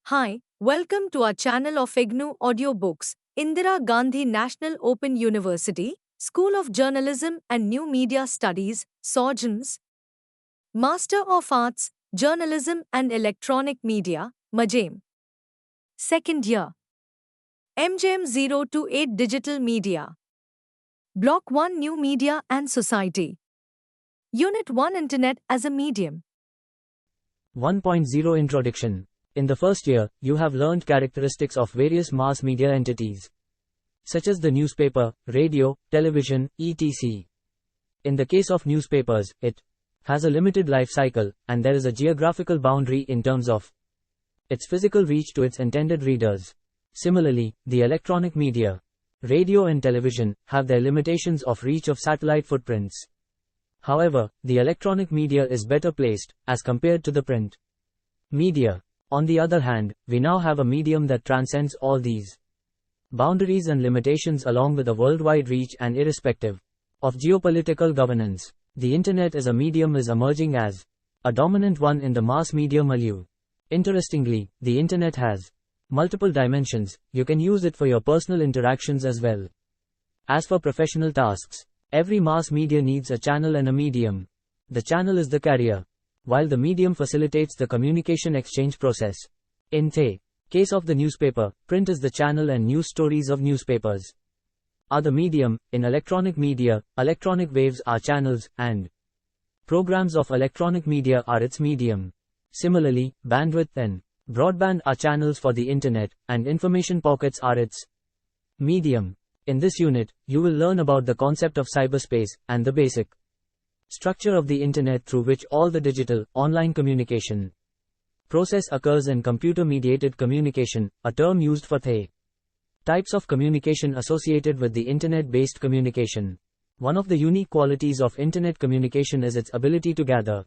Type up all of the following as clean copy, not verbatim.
Hi, welcome to our channel of IGNOU audiobooks, Indira Gandhi National Open University, School of Journalism and New Media Studies, SOJNMS, Master of Arts, Journalism and Electronic Media, MAJEM. Second year. MJM 0 to 8 Digital Media. Block-1 New Media and Society. Unit-1 Internet as a Medium. 1.0 Introduction. In the first year, you have learned characteristics of various mass media entities, such as the newspaper, radio, television, etc. In the case of newspapers, it has a limited life cycle, and there is a geographical boundary in terms of its physical reach to its intended readers. Similarly, the electronic media, radio and television, have their limitations of reach of satellite footprints. However, the electronic media is better placed, as compared to the print media. On the other hand, we now have a medium that transcends all these boundaries and limitations along with a worldwide reach and irrespective of geopolitical governance. The Internet as a medium is emerging as a dominant one in the mass media milieu. Interestingly, the Internet has multiple dimensions. You can use it for your personal interactions as well as for professional tasks. Every mass media needs a channel and a medium. The channel is the carrier, while the medium facilitates the communication exchange process. In the case of the newspaper, print is the channel and news stories of newspapers are the medium. In electronic media, electronic waves are channels, and programs of electronic media are its medium. Similarly, bandwidth and broadband are channels for the Internet, and information pockets are its medium. In this unit, you will learn about the concept of cyberspace, and the basic structure of the Internet through which all the digital, online communication process occurs in computer-mediated communication, a term used for the types of communication associated with the Internet-based communication. One of the unique qualities of Internet communication is its ability to gather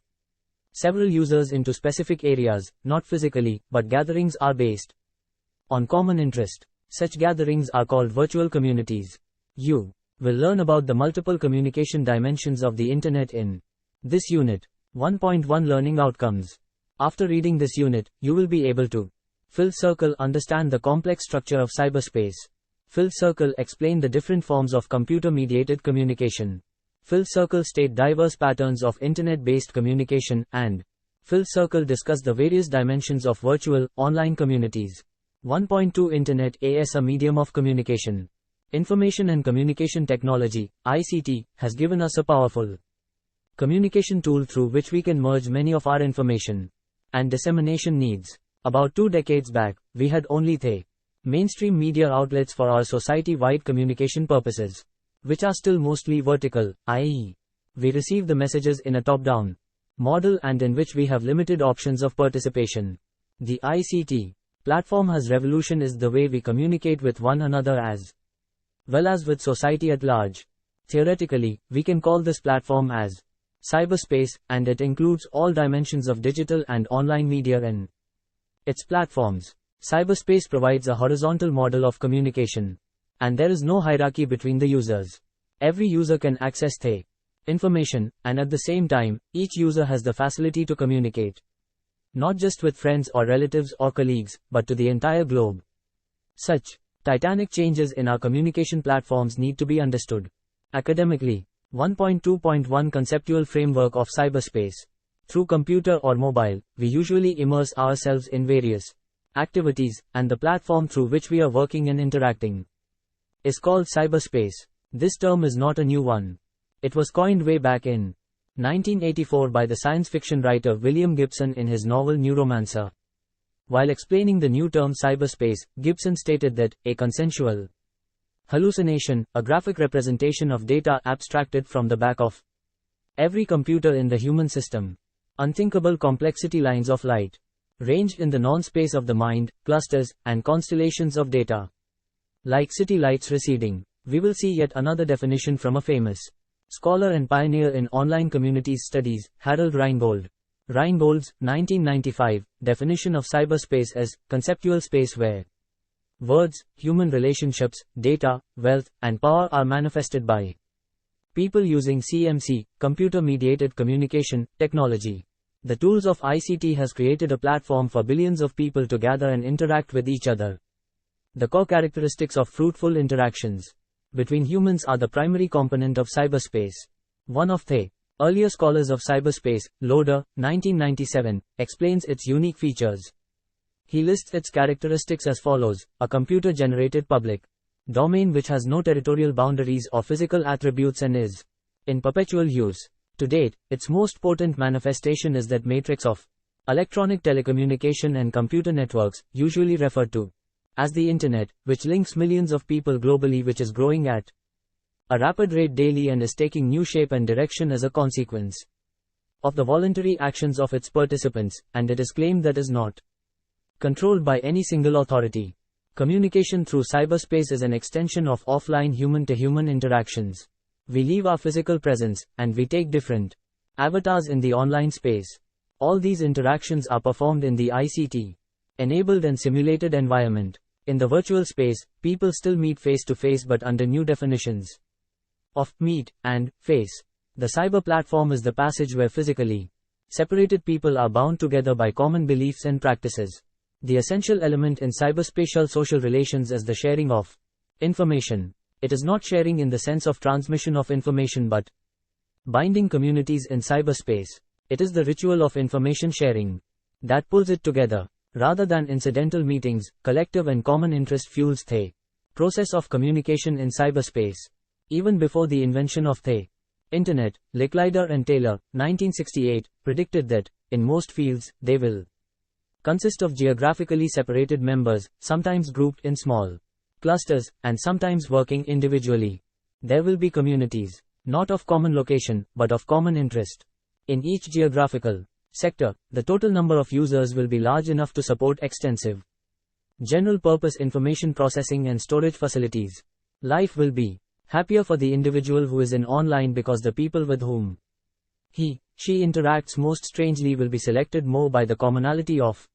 several users into specific areas, not physically, but gatherings are based on common interest. Such gatherings are called virtual communities. You will learn about the multiple communication dimensions of the Internet in this unit. 1.1 Learning Outcomes. After reading this unit, you will be able to fill circle understand the complex structure of cyberspace. Fill circle explain the different forms of computer-mediated communication. Fill circle state diverse patterns of Internet-based communication, and fill circle discuss the various dimensions of virtual, online communities. 1.2 Internet as a medium of communication. Information and Communication Technology, ICT, has given us a powerful communication tool through which we can merge many of our information and dissemination needs. About 2 decades back, we had only the mainstream media outlets for our society-wide communication purposes, which are still mostly vertical, i.e., we receive the messages in a top-down model and in which we have limited options of participation. The ICT platform has revolutionized the way we communicate with one another as well as with society at large. Theoretically, we can call this platform as cyberspace, and it includes all dimensions of digital and online media in its platforms. Cyberspace provides a horizontal model of communication, and there is no hierarchy between the users. Every user can access the information, and at the same time, each user has the facility to communicate not just with friends or relatives or colleagues, but to the entire globe. Such titanic changes in our communication platforms need to be understood academically. 1.2.1 Conceptual Framework of Cyberspace. Through computer or mobile, we usually immerse ourselves in various activities, and the platform through which we are working and interacting is called cyberspace. This term is not a new one. It was coined way back in 1984 by the science fiction writer William Gibson in his novel Neuromancer. While explaining the new term cyberspace, Gibson stated that a consensual hallucination, a graphic representation of data abstracted from the back of every computer in the human system. Unthinkable complexity lines of light, ranged in the non-space of the mind, clusters, and constellations of data. Like city lights receding. We will see yet another definition from a famous scholar and pioneer in online communities studies, Harold Reingold. Reingold's 1995 definition of cyberspace as conceptual space where words, human relationships, data, wealth, and power are manifested by people using CMC, computer-mediated communication technology. The tools of ICT has created a platform for billions of people to gather and interact with each other. The core characteristics of fruitful interactions between humans are the primary component of cyberspace. One of the earlier scholars of cyberspace, Loader, 1997, explains its unique features. He lists its characteristics as follows: a computer-generated public domain which has no territorial boundaries or physical attributes and is in perpetual use. To date, its most potent manifestation is that matrix of electronic telecommunication and computer networks, usually referred to as the Internet, which links millions of people globally, which is growing at a rapid rate daily and is taking new shape and direction as a consequence of the voluntary actions of its participants, and it is claimed that is not controlled by any single authority. Communication through cyberspace is an extension of offline human-to-human interactions. We leave our physical presence, and we take different avatars in the online space. All these interactions are performed in the ICT-enabled and simulated environment. In the virtual space, people still meet face-to-face but under new definitions of meet and face. The cyber platform is the passage where physically separated people are bound together by common beliefs and practices. The essential element in cyberspatial social relations is the sharing of information. It is not sharing in the sense of transmission of information but binding communities in cyberspace. It is the ritual of information sharing that pulls it together. Rather than incidental meetings, collective and common interest fuels the process of communication in cyberspace. Even before the invention of the Internet, Licklider and Taylor, 1968, predicted that, in most fields, they will consist of geographically separated members, sometimes grouped in small clusters, and sometimes working individually. There will be communities, not of common location, but of common interest. In each geographical sector, the total number of users will be large enough to support extensive general-purpose information processing and storage facilities. Life will be happier for the individual who is in online because the people with whom she interacts most strangely will be selected more by the commonality of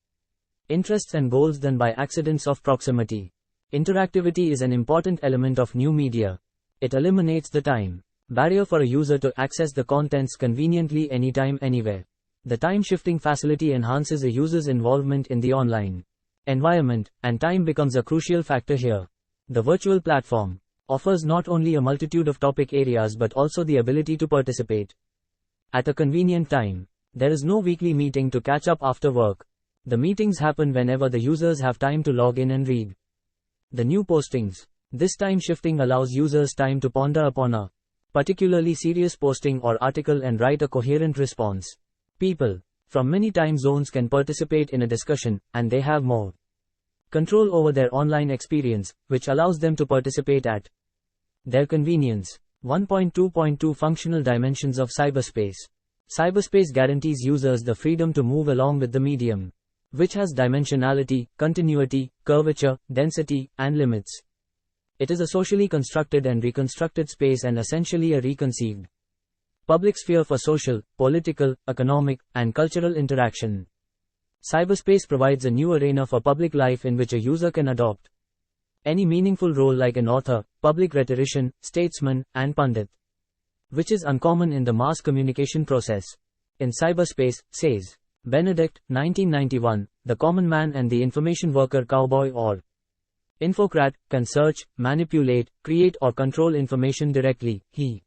interests and goals than by accidents of proximity. Interactivity is an important element of new media. It eliminates the time barrier for a user to access the contents conveniently anytime, anywhere. The time-shifting facility enhances a user's involvement in the online environment, and time becomes a crucial factor here. The virtual platform offers not only a multitude of topic areas but also the ability to participate at a convenient time. There is no weekly meeting to catch up after work. The meetings happen whenever the users have time to log in and read the new postings. This time shifting allows users time to ponder upon a particularly serious posting or article and write a coherent response. People from many time zones can participate in a discussion, and they have more control over their online experience, which allows them to participate at their convenience. 1.2.2 Functional dimensions of cyberspace. Cyberspace guarantees users the freedom to move along with the medium, which has dimensionality, continuity, curvature, density, and limits. It is a socially constructed and reconstructed space and essentially a reconceived public sphere for social, political, economic, and cultural interaction. Cyberspace provides a new arena for public life in which a user can adopt any meaningful role like an author, public rhetorician, statesman, and pundit, which is uncommon in the mass communication process. In cyberspace, says Benedict, 1991, the common man and the information worker, cowboy or infocrat, can search, manipulate, create or control information directly. He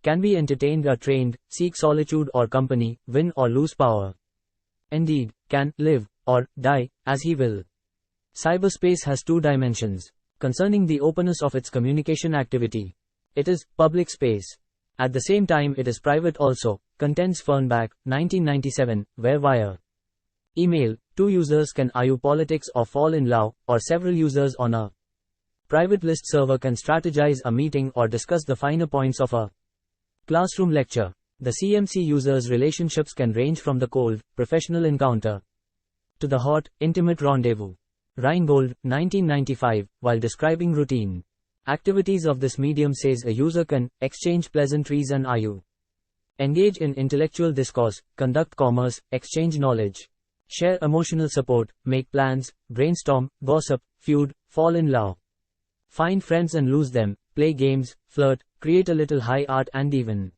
can be entertained or trained, seek solitude or company, win or lose power. Indeed, can live or die as he will. Cyberspace has two dimensions concerning the openness of its communication activity. It is public space. At the same time, it is private also, contends Fernbach, 1997, where via email, two users can argue politics or fall in love, or several users on a private list server can strategize a meeting or discuss the finer points of a classroom lecture. The CMC users' relationships can range from the cold, professional encounter to the hot, intimate rendezvous. Reingold, 1995, while describing routine activities of this medium, says a user can exchange pleasantries and argue, engage in intellectual discourse, conduct commerce, exchange knowledge, share emotional support, make plans, brainstorm, gossip, feud, fall in love, find friends and lose them, play games, flirt, create a little high art and even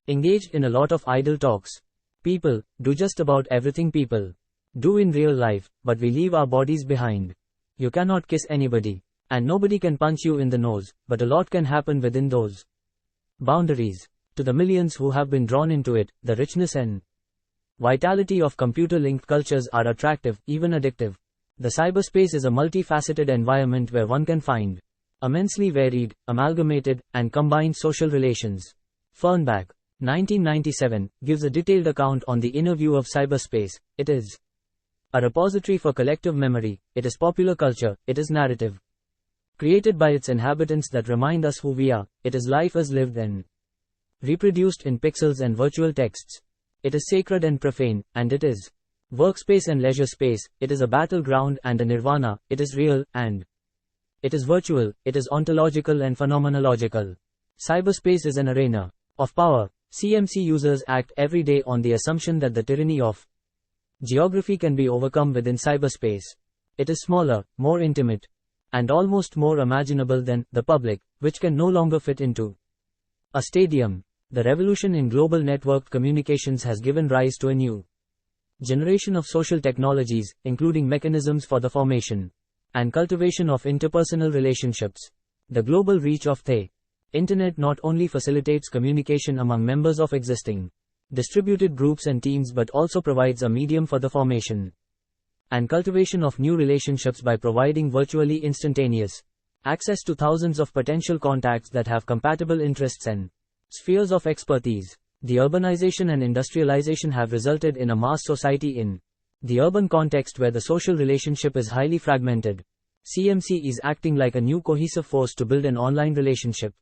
engaged in a lot of idle talks. People do just about everything people do in real life, but we leave our bodies behind. You cannot kiss anybody, and nobody can punch you in the nose, but a lot can happen within those boundaries. To the millions who have been drawn into it, the richness and vitality of computer-linked cultures are attractive, even addictive. The cyberspace is a multifaceted environment where one can find immensely varied, amalgamated, and combined social relations. Fernbach, 1997, gives a detailed account on the inner view of cyberspace. It is a repository for collective memory, it is popular culture, it is narrative created by its inhabitants that remind us who we are, it is life as lived and reproduced in pixels and virtual texts. It is sacred and profane, and it is workspace and leisure space, it is a battleground and a nirvana, it is real, and it is virtual, it is ontological and phenomenological. Cyberspace is an arena of power. CMC users act every day on the assumption that the tyranny of geography can be overcome within cyberspace. It is smaller, more intimate, and almost more imaginable than the public, which can no longer fit into a stadium. The revolution in global networked communications has given rise to a new generation of social technologies, including mechanisms for the formation and cultivation of interpersonal relationships. The global reach of the Internet not only facilitates communication among members of existing distributed groups and teams but also provides a medium for the formation and cultivation of new relationships by providing virtually instantaneous access to thousands of potential contacts that have compatible interests and spheres of expertise. The urbanization and industrialization have resulted in a mass society in the urban context where the social relationship is highly fragmented. CMC is acting like a new cohesive force to build an online relationship.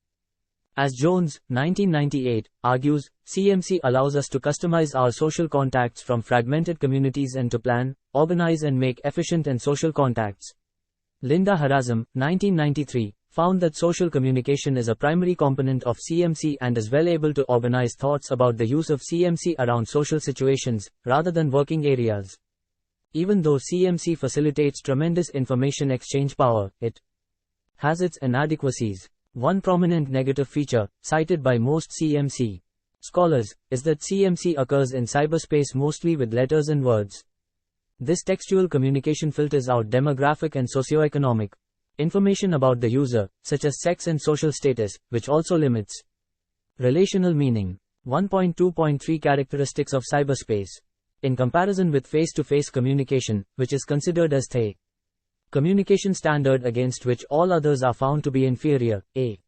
As Jones, 1998, argues, CMC allows us to customize our social contacts from fragmented communities and to plan, organize and make efficient and social contacts. Linda Harazim, 1993, found that social communication is a primary component of CMC and is well able to organize thoughts about the use of CMC around social situations, rather than working areas. Even though CMC facilitates tremendous information exchange power, it has its inadequacies. One prominent negative feature, cited by most CMC scholars, is that CMC occurs in cyberspace mostly with letters and words. This textual communication filters out demographic and socioeconomic information about the user, such as sex and social status, which also limits relational meaning. 1.2.3 Characteristics of cyberspace. In comparison with face-to-face communication, which is considered as the communication standard against which all others are found to be inferior, a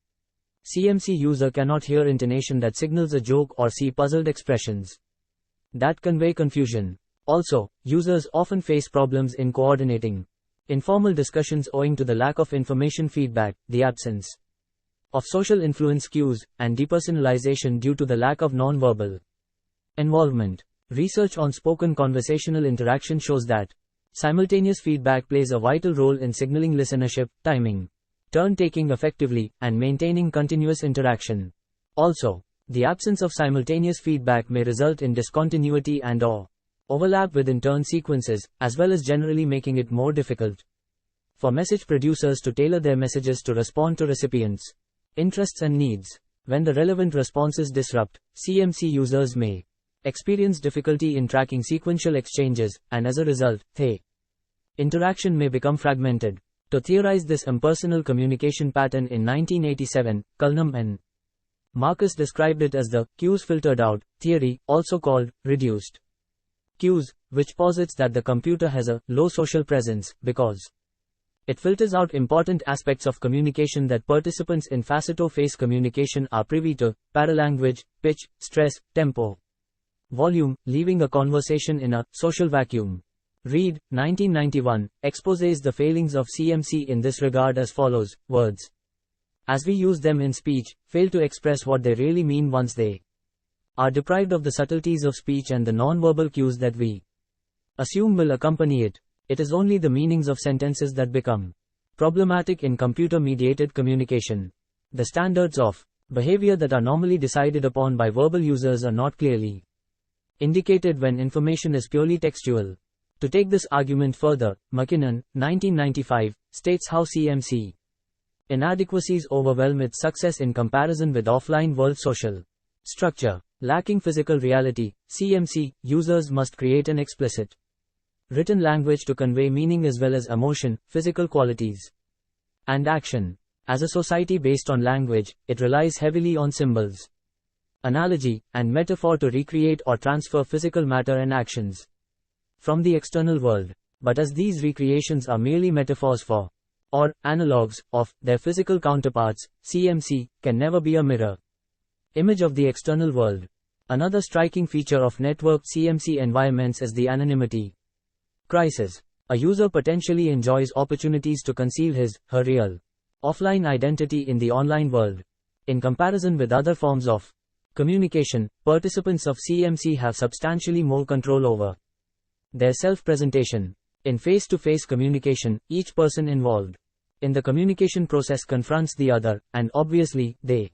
CMC user cannot hear intonation that signals a joke or see puzzled expressions that convey confusion. Also, users often face problems in coordinating informal discussions owing to the lack of information feedback, the absence of social influence cues, and depersonalization due to the lack of non-verbal involvement. Research on spoken conversational interaction shows that simultaneous feedback plays a vital role in signaling listenership, timing, turn-taking effectively, and maintaining continuous interaction. Also, the absence of simultaneous feedback may result in discontinuity and/or overlap within turn sequences, as well as generally making it more difficult for message producers to tailor their messages to respond to recipients' interests and needs. When the relevant responses disrupt, CMC users may experience difficulty in tracking sequential exchanges, and as a result, the interaction may become fragmented. To theorize this impersonal communication pattern in 1987, Culnam and Marcus described it as the cues filtered out theory, also called reduced cues, which posits that the computer has a low social presence because it filters out important aspects of communication that participants in face-to-face communication are privy to: paralanguage, pitch, stress, tempo, volume, leaving a conversation in a social vacuum. Reed, 1991, exposes the failings of CMC in this regard as follows: words, as we use them in speech, fail to express what they really mean once they are deprived of the subtleties of speech and the non-verbal cues that we assume will accompany it. It is only the meanings of sentences that become problematic in computer-mediated communication. The standards of behavior that are normally decided upon by verbal users are not clearly indicated when information is purely textual. To take this argument further, McKinnon, 1995, states how CMC inadequacies overwhelm its success in comparison with offline world social structure. Lacking physical reality, CMC, users must create an explicit written language to convey meaning as well as emotion, physical qualities, and action. As a society based on language, it relies heavily on symbols, analogy, and metaphor to recreate or transfer physical matter and actions from the external world. But as these recreations are merely metaphors for, or analogues of, their physical counterparts, CMC can never be a mirror image of the external world. Another striking feature of networked CMC environments is the anonymity crisis. A user potentially enjoys opportunities to conceal his/her real offline identity in the online world. In comparison with other forms of communication, participants of CMC have substantially more control over their self-presentation. In face-to-face communication, each person involved in the communication process confronts the other, and obviously, they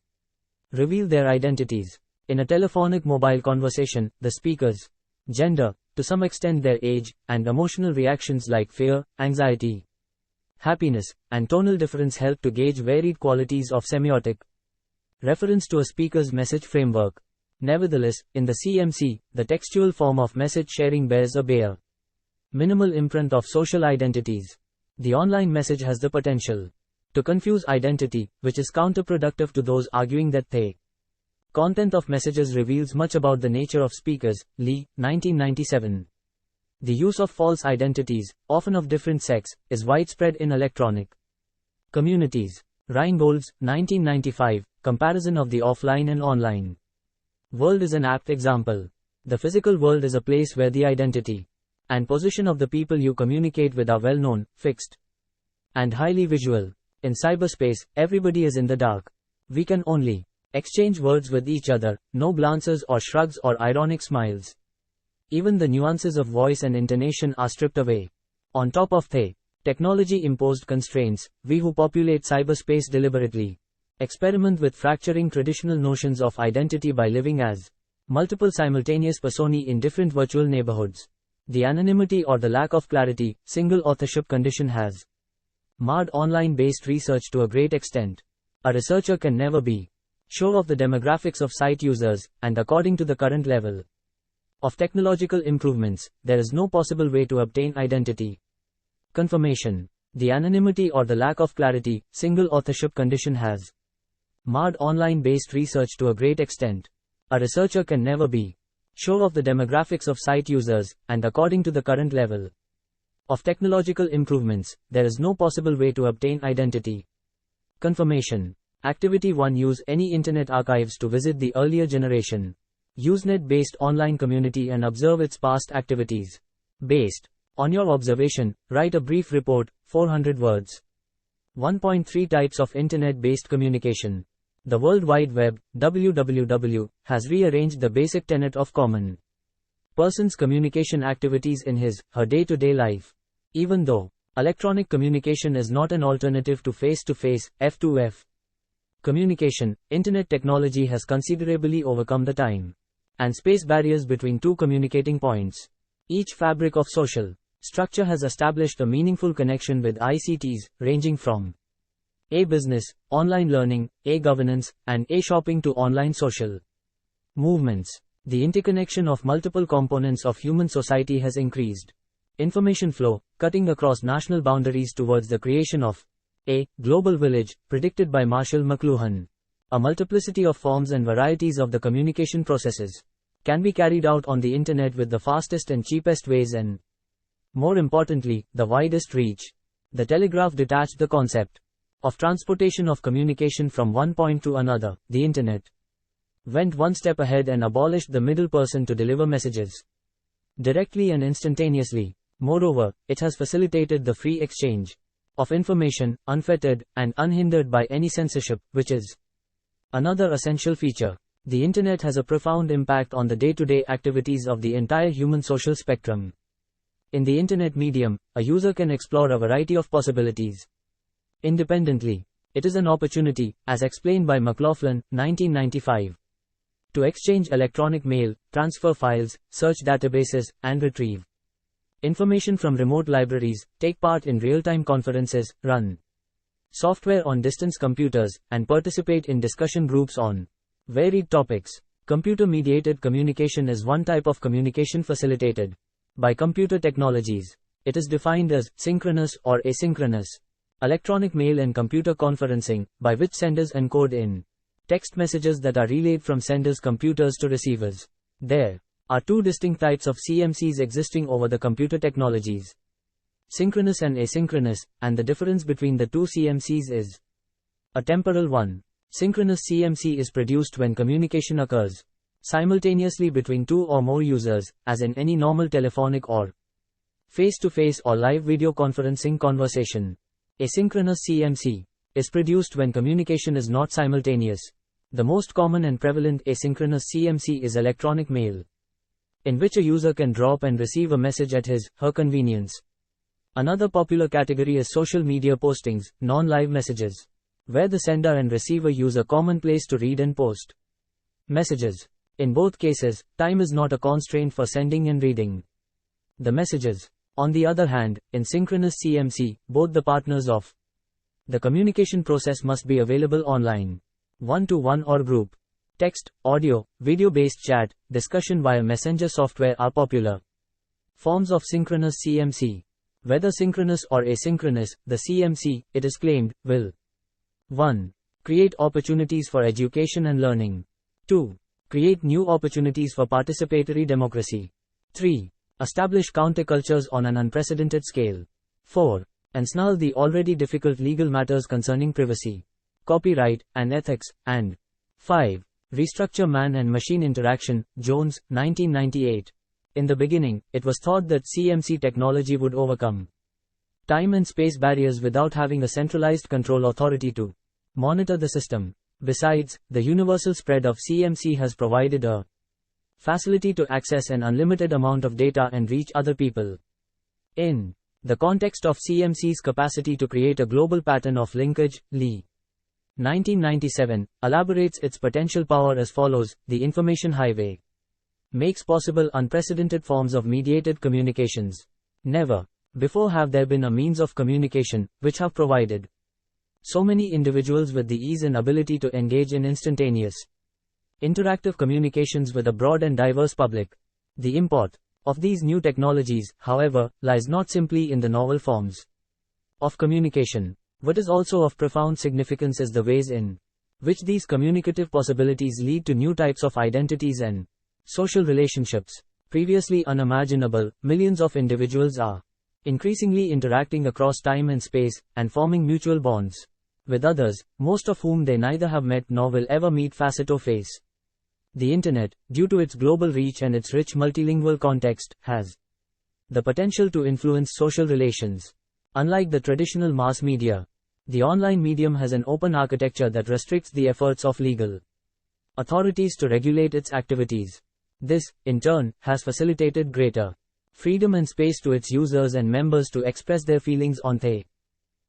reveal their identities. In a telephonic mobile conversation, the speaker's gender, to some extent their age, and emotional reactions like fear, anxiety, happiness, and tonal difference help to gauge varied qualities of semiotic reference to a speaker's message framework. Nevertheless, in the CMC, the textual form of message sharing bears a bare minimal imprint of social identities. The online message has the potential to confuse identity, which is counterproductive to those arguing that the content of messages reveals much about the nature of speakers. Lee, 1997. The use of false identities, often of different sex, is widespread in electronic communities. Reinbolds, 1995. Comparison of the offline and online world is an apt example. The physical world is a place where the identity and position of the people you communicate with are well known, fixed, and highly visual. In cyberspace, everybody is in the dark. We can only exchange words with each other, no glances or shrugs or ironic smiles. Even the nuances of voice and intonation are stripped away. On top of the technology-imposed constraints, we who populate cyberspace deliberately experiment with fracturing traditional notions of identity by living as multiple simultaneous personae in different virtual neighborhoods. The anonymity or the lack of clarity, single authorship condition has marred online-based research to a great extent. A researcher can never be sure of the demographics of site users, and according to the current level of technological improvements, there is no possible way to obtain identity confirmation. The anonymity or the lack of clarity, single authorship condition has marred online-based research to a great extent. A researcher can never be sure of the demographics of site users, and according to the current level of technological improvements, there is no possible way to obtain identity confirmation. Activity 1. Use any internet archives to visit the earlier generation. Usenet-based online community and observe its past activities. Based on your observation, write a brief report, 400 words. 1.3 Types of internet-based communication. The World Wide Web, WWW, has rearranged the basic tenet of common person's communication activities in his/her day-to-day life. Even though electronic communication is not an alternative to face-to-face, F2F communication, internet technology has considerably overcome the time and space barriers between two communicating points. Each fabric of social structure has established a meaningful connection with ICTs, ranging from business, online learning, governance, and shopping to online social movements. The interconnection of multiple components of human society has increased information flow, cutting across national boundaries towards the creation of a global village, predicted by Marshall McLuhan. A multiplicity of forms and varieties of the communication processes can be carried out on the internet with the fastest and cheapest ways and, more importantly, the widest reach. The telegraph detached the concept of transportation of communication from one point to another. The internet went one step ahead and abolished the middle person to deliver messages directly and instantaneously. Moreover, it has facilitated the free exchange of information, unfettered and unhindered by any censorship, which is another essential feature. The internet has a profound impact on the day-to-day activities of the entire human social spectrum. In the internet medium, a user can explore a variety of possibilities independently. It is an opportunity, as explained by McLaughlin, 1995, to exchange electronic mail, transfer files, search databases, and retrieve information from remote libraries, take part in real-time conferences, run software on distance computers, and participate in discussion groups on varied topics. Computer-mediated communication is one type of communication facilitated by computer technologies. It is defined as synchronous or asynchronous electronic mail and computer conferencing, by which senders encode in text messages that are relayed from senders' computers to receivers. There are two distinct types of CMCs existing over the computer technologies: synchronous and asynchronous, and the difference between the two CMCs is a temporal one. Synchronous CMC is produced when communication occurs simultaneously between two or more users, as in any normal telephonic or face-to-face or live video conferencing conversation. Asynchronous CMC is produced when communication is not simultaneous. The most common and prevalent asynchronous CMC is electronic mail, in which a user can drop and receive a message at his/her convenience. Another popular category is social media postings, non-live messages, where the sender and receiver use a common place to read and post messages. In both cases, time is not a constraint for sending and reading the messages. On the other hand, in synchronous CMC, both the partners of the communication process must be available online, one-to-one or group. Text, audio, video-based chat, discussion via messenger software are popular forms of synchronous CMC. Whether synchronous or asynchronous, the CMC, it is claimed, will 1. Create opportunities for education and learning. 2. Create new opportunities for participatory democracy. 3. Establish countercultures on an unprecedented scale. 4. Ensnarl the already difficult legal matters concerning privacy, copyright, and ethics. And 5. Restructure man and machine interaction. Jones, 1998. In the beginning, it was thought that CMC technology would overcome time and space barriers without having a centralized control authority to monitor the system. Besides, the universal spread of CMC has provided a facility to access an unlimited amount of data and reach other people. In the context of CMC's capacity to create a global pattern of linkage, Lee, 1997, elaborates its potential power as follows: the information highway makes possible unprecedented forms of mediated communications. Never before have there been a means of communication which have provided so many individuals with the ease and ability to engage in instantaneous, interactive communications with a broad and diverse public. The import of these new technologies, however, lies not simply in the novel forms of communication. What is also of profound significance is the ways in which these communicative possibilities lead to new types of identities and social relationships. Previously unimaginable, millions of individuals are increasingly interacting across time and space, and forming mutual bonds with others, most of whom they neither have met nor will ever meet face-to-face. The Internet, due to its global reach and its rich multilingual context, has the potential to influence social relations. Unlike the traditional mass media, the online medium has an open architecture that restricts the efforts of legal authorities to regulate its activities. This, in turn, has facilitated greater freedom and space to its users and members to express their feelings on the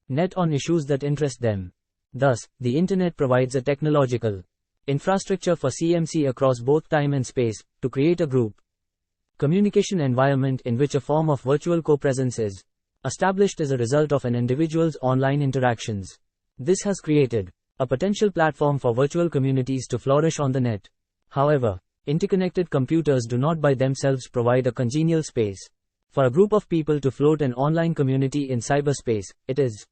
net on issues that interest them. Thus, the Internet provides a technological infrastructure for CMC across both time and space, to create a group communication environment in which a form of virtual co-presence is established as a result of an individual's online interactions. This has created a potential platform for virtual communities to flourish on the net. However, interconnected computers do not by themselves provide a congenial space for a group of people to float an online community in cyberspace. It is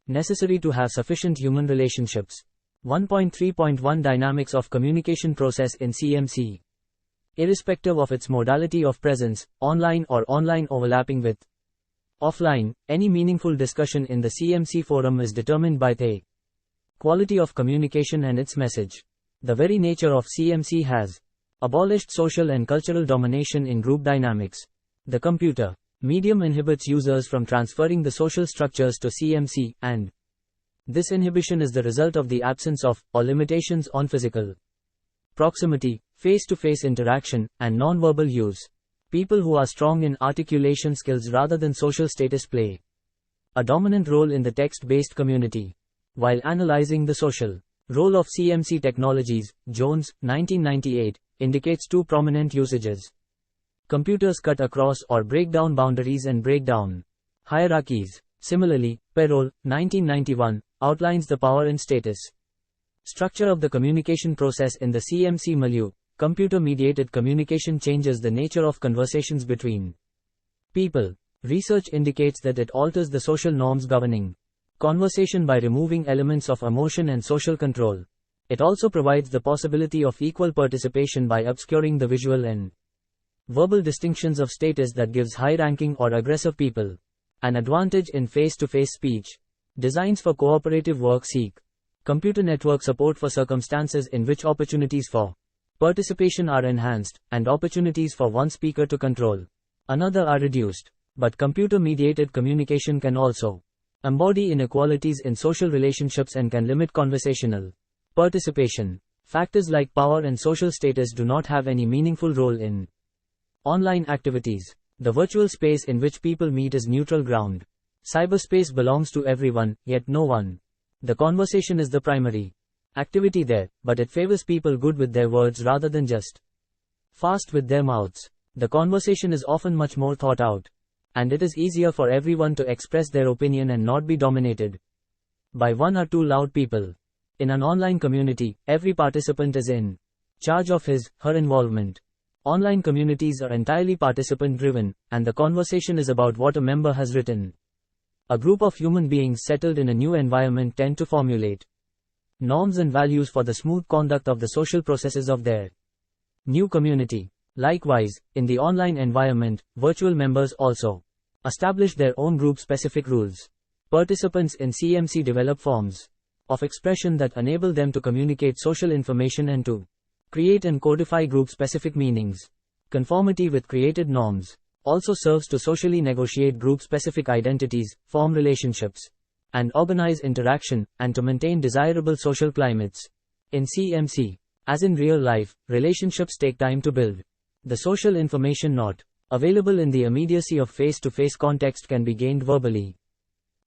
necessary to have sufficient human relationships. 1.3.1 Dynamics of communication process in CMC. Irrespective of its modality of presence, online or online overlapping with offline, any meaningful discussion in the CMC forum is determined by the quality of communication and its message. The very nature of CMC has abolished social and cultural domination in group dynamics. The computer medium inhibits users from transferring the social structures to CMC, and this inhibition is the result of the absence of, or limitations on physical proximity, face-to-face interaction, and non-verbal use. People who are strong in articulation skills rather than social status play a dominant role in the text-based community. While analyzing the social role of CMC technologies, Jones, 1998, indicates two prominent usages. Computers cut across or break down boundaries and break down hierarchies. Similarly, Perol, 1991, outlines the power and status structure of the communication process in the CMC milieu. computer-mediated communication changes the nature of conversations between people. Research indicates that it alters the social norms governing conversation by removing elements of emotion and social control. It also provides the possibility of equal participation by obscuring the visual and verbal distinctions of status that gives high-ranking or aggressive people an advantage in face-to-face speech. Designs for cooperative work seek computer network support for circumstances in which opportunities for participation are enhanced, and opportunities for one speaker to control another are reduced. But computer-mediated communication can also embody inequalities in social relationships and can limit conversational participation. Factors like power and social status do not have any meaningful role in online activities. The virtual space in which people meet is neutral ground. Cyberspace belongs to everyone, yet no one. The conversation is the primary activity there, but it favors people good with their words rather than just fast with their mouths. The conversation is often much more thought out, and it is easier for everyone to express their opinion and not be dominated by one or two loud people. In an online community, every participant is in charge of her involvement. Online communities are entirely participant-driven, and the conversation is about what a member has written. A group of human beings settled in a new environment tend to formulate norms and values for the smooth conduct of the social processes of their new community. Likewise, in the online environment, virtual members also establish their own group-specific rules. Participants in CMC develop forms of expression that enable them to communicate social information and to create and codify group-specific meanings. Conformity with created norms also serves to socially negotiate group-specific identities, form relationships, and organize interaction, and to maintain desirable social climates. In CMC, as in real life, relationships take time to build. The social information not available in the immediacy of face-to-face context can be gained verbally.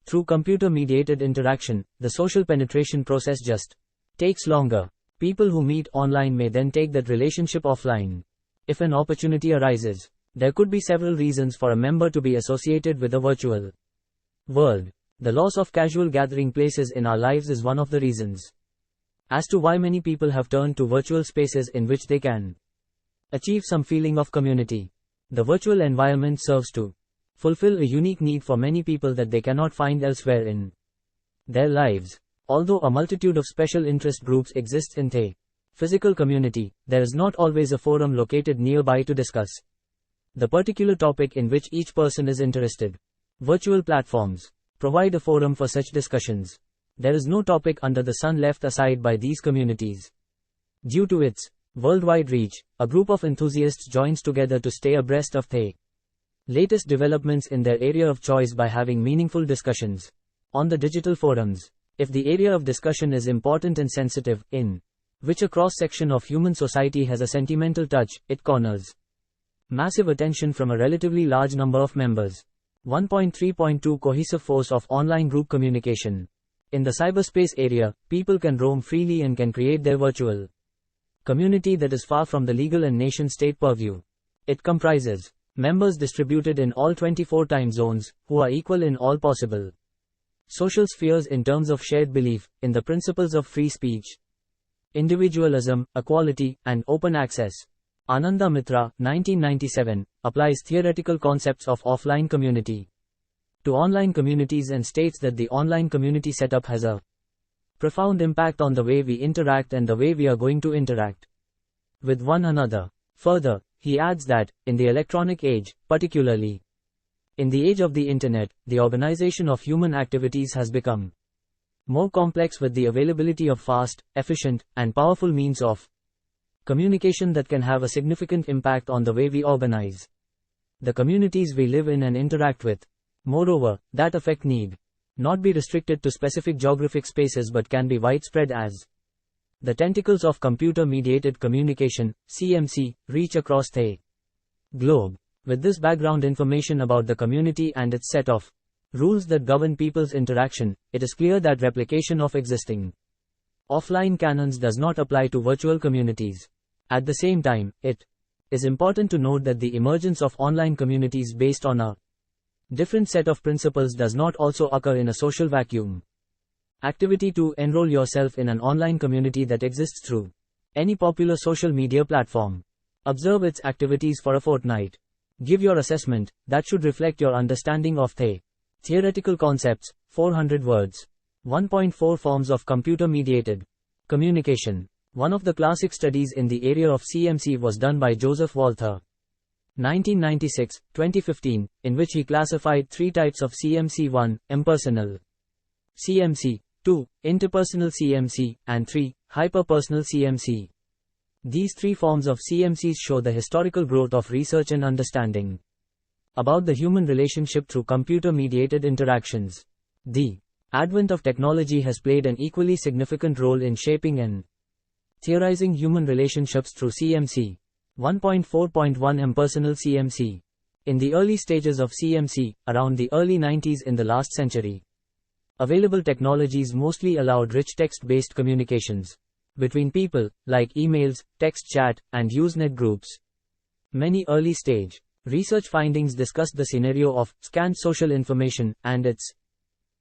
Through computer-mediated interaction, the social penetration process just takes longer. People who meet online may then take that relationship offline. If an opportunity arises, there could be several reasons for a member to be associated with a virtual world. The loss of casual gathering places in our lives is one of the reasons as to why many people have turned to virtual spaces in which they can achieve some feeling of community. The virtual environment serves to fulfill a unique need for many people that they cannot find elsewhere in their lives. Although a multitude of special interest groups exists in the physical community, there is not always a forum located nearby to discuss the particular topic in which each person is interested. Virtual platforms provide a forum for such discussions. There is no topic under the sun left aside by these communities. Due to its worldwide reach, a group of enthusiasts joins together to stay abreast of the latest developments in their area of choice by having meaningful discussions on the digital forums. If the area of discussion is important and sensitive, in which a cross-section of human society has a sentimental touch, it corners massive attention from a relatively large number of members. 1.3.2 Cohesive force of online group communication. In the cyberspace area, people can roam freely and can create their virtual community that is far from the legal and nation-state purview. It comprises members distributed in all 24 time zones, who are equal in all possible social spheres in terms of shared belief in the principles of free speech, individualism, equality, and open access. Ananda Mitra, 1997, applies theoretical concepts of offline community to online communities and states that the online community setup has a profound impact on the way we interact and the way we are going to interact with one another. Further, he adds that, in the electronic age, particularly in the age of the internet, the organization of human activities has become more complex with the availability of fast, efficient, and powerful means of communication that can have a significant impact on the way we organize the communities we live in and interact with. Moreover, that effect need not be restricted to specific geographic spaces but can be widespread as the tentacles of computer-mediated communication, CMC, reach across the globe. With this background information about the community and its set of rules that govern people's interaction, it is clear that replication of existing offline canons does not apply to virtual communities. At the same time, it is important to note that the emergence of online communities based on a different set of principles does not also occur in a social vacuum. Activity 2. Enroll yourself in an online community that exists through Any popular social media platform. Observe its activities for a fortnight. Give your assessment, that should reflect your understanding of the theoretical concepts, 400 words. 1.4 Forms of computer-mediated communication. One of the classic studies in the area of CMC was done by Joseph Walther, 1996-2015, in which he classified three types of CMC: 1. Impersonal CMC, 2. Interpersonal CMC, and 3. Hyperpersonal CMC. These three forms of CMCs show the historical growth of research and understanding about the human relationship through computer-mediated interactions. The advent of technology has played an equally significant role in shaping and theorizing human relationships through CMC. 1.4.1 Impersonal CMC. In the early stages of CMC, around the early 90s in the last century, available technologies mostly allowed rich text-based communications between people, like emails, text chat, and Usenet groups. Many early-stage research findings discussed the scenario of scanned social information and its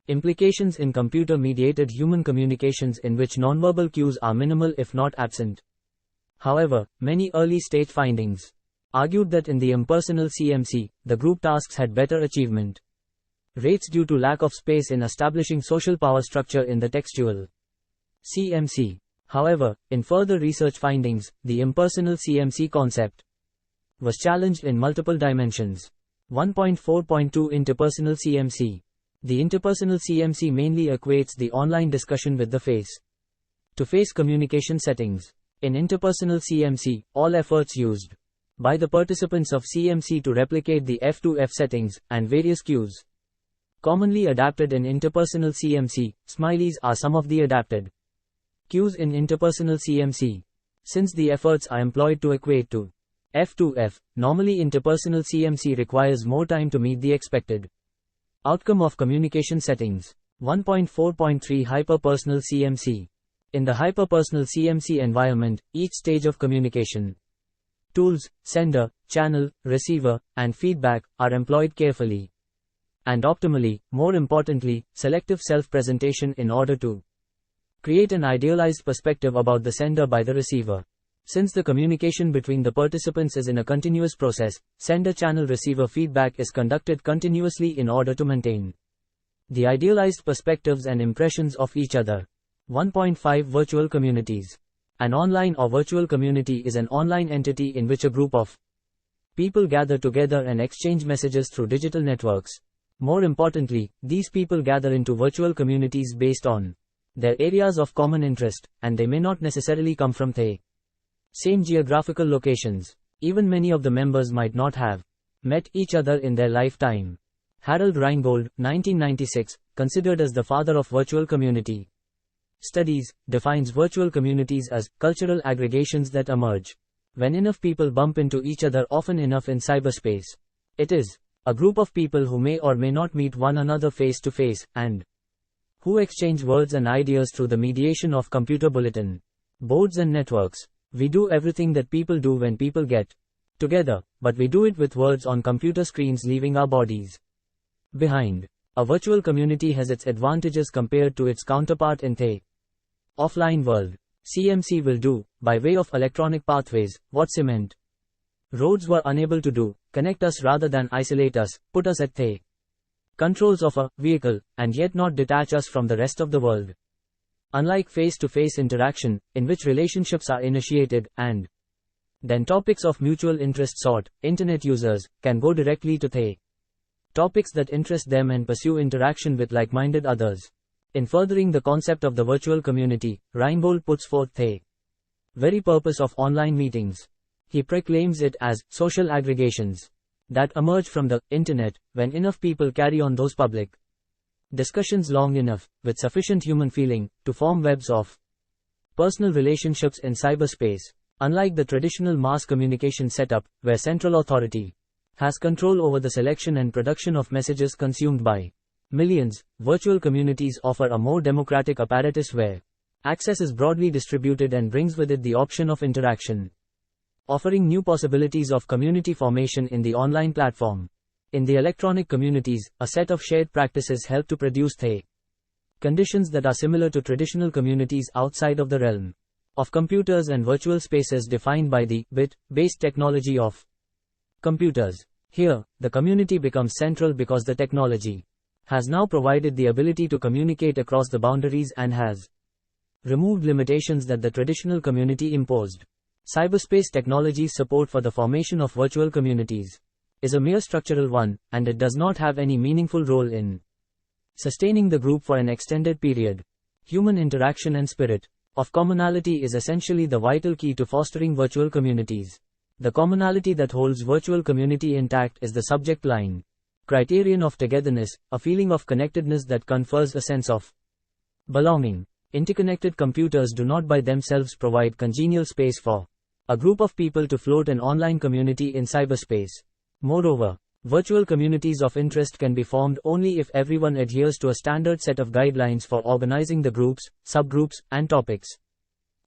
implications in computer-mediated human communications in which nonverbal cues are minimal if not absent. However, many early-stage findings argued that in the impersonal CMC, the group tasks had better achievement rates due to lack of space in establishing social power structure in the textual CMC. However, in further research findings, the impersonal CMC concept was challenged in multiple dimensions. 1.4.2 Interpersonal CMC. The interpersonal CMC mainly equates the online discussion with the face-to-face communication settings. In interpersonal CMC, all efforts used by the participants of CMC to replicate the F2F settings and various cues commonly adapted in interpersonal CMC, smileys are some of the adapted cues in interpersonal CMC. Since the efforts are employed to equate to F2F, normally interpersonal CMC requires more time to meet the expected outcome of communication settings. 1.4.3 Hyperpersonal CMC. In the hyperpersonal CMC environment, each stage of communication tools, sender, channel, receiver, and feedback are employed carefully and optimally. More importantly, selective self-presentation in order to create an idealized perspective about the sender by the receiver. Since the communication between the participants is in a continuous process, sender-channel-receiver feedback is conducted continuously in order to maintain the idealized perspectives and impressions of each other. 1.5 Virtual communities. An online or virtual community is an online entity in which a group of people gather together and exchange messages through digital networks. More importantly, these people gather into virtual communities based on their areas of common interest, and they may not necessarily come from the same geographical locations. Even many of the members might not have met each other in their lifetime. Harold Reingold, 1996, considered as the father of virtual community studies, defines virtual communities as cultural aggregations that emerge when enough people bump into each other often enough in cyberspace. It is a group of people who may or may not meet one another face to face, and who exchange words and ideas through the mediation of computer bulletin boards and networks. We do everything that people do when people get together, but we do it with words on computer screens leaving our bodies behind. A virtual community has its advantages compared to its counterpart in the offline world. CMC will do, by way of electronic pathways, what cement roads were unable to do: connect us rather than isolate us, put us at the controls of a vehicle, and yet not detach us from the rest of the world. Unlike face-to-face interaction, in which relationships are initiated, and then topics of mutual interest sought, internet users can go directly to the topics that interest them and pursue interaction with like-minded others. In furthering the concept of the virtual community, Reingold puts forth the very purpose of online meetings. He proclaims it as social aggregations that emerge from the internet when enough people carry on those public discussions long enough, with sufficient human feeling, to form webs of personal relationships in cyberspace. Unlike the traditional mass communication setup, where central authority has control over the selection and production of messages consumed by millions, virtual communities offer a more democratic apparatus where access is broadly distributed and brings with it the option of interaction, offering new possibilities of community formation in the online platform. In the electronic communities, a set of shared practices help to produce the conditions that are similar to traditional communities outside of the realm of computers and virtual spaces defined by the bit-based technology of computers. Here, the community becomes central because the technology has now provided the ability to communicate across the boundaries and has removed limitations that the traditional community imposed. Cyberspace technology's support for the formation of virtual communities is a mere structural one, and it does not have any meaningful role in sustaining the group for an extended period. Human interaction and spirit of commonality is essentially the vital key to fostering virtual communities. The commonality that holds virtual community intact is the subject line criterion of togetherness, a feeling of connectedness that confers a sense of belonging. Interconnected computers do not by themselves provide congenial space for a group of people to float an online community in cyberspace. Moreover, virtual communities of interest can be formed only if everyone adheres to a standard set of guidelines for organizing the groups, subgroups, and topics.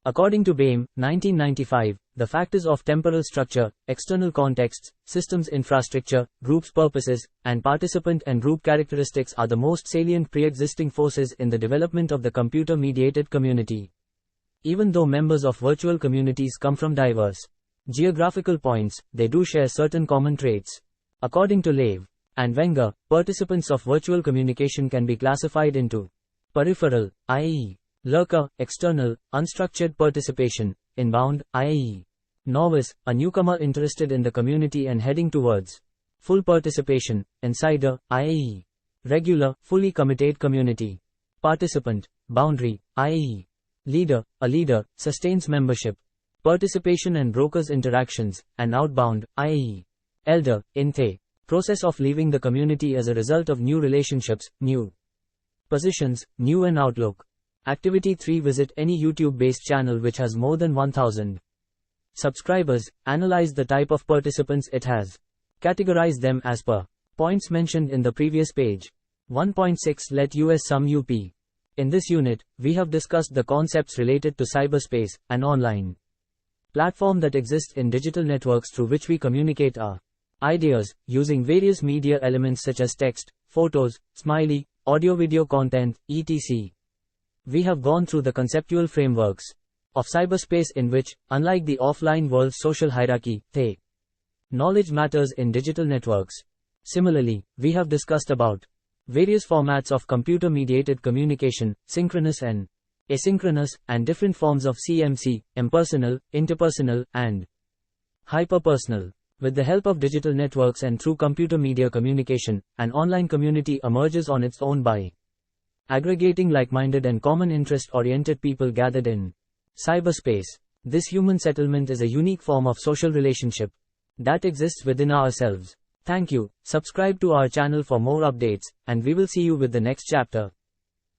According to MAJEM, 1995, the factors of temporal structure, external contexts, systems infrastructure, groups purposes, and participant and group characteristics are the most salient pre-existing forces in the development of the computer-mediated community. Even though members of virtual communities come from diverse geographical points, they do share certain common traits. According to Lave and Wenger, participants of virtual communication can be classified into peripheral, i.e., lurker, external, unstructured participation, inbound, i.e., novice, a newcomer interested in the community and heading towards full participation, insider, i.e., regular, fully committed community, participant, boundary, i.e., leader, a leader, sustains membership, participation and brokers interactions, and outbound, i.e., elder, in the process of leaving the community as a result of new relationships, new positions, new and outlook. Activity 3. Visit any YouTube-based channel which has more than 1000 subscribers, analyze the type of participants it has. Categorize them as per points mentioned in the previous page. 1.6 Let us sum up. In this unit, we have discussed the concepts related to cyberspace, an online platform that exists in digital networks through which we communicate our ideas, using various media elements such as text, photos, smiley, audio-video content, etc. We have gone through the conceptual frameworks of cyberspace in which, unlike the offline world's social hierarchy, the knowledge matters in digital networks. Similarly, we have discussed about various formats of computer-mediated communication, synchronous and asynchronous, and different forms of CMC, impersonal, interpersonal, and hyperpersonal. With the help of digital networks and through computer media communication, an online community emerges on its own by aggregating like-minded and common interest-oriented people gathered in cyberspace. This human settlement is a unique form of social relationship that exists within ourselves. Thank you. Subscribe to our channel for more updates, and we will see you with the next chapter.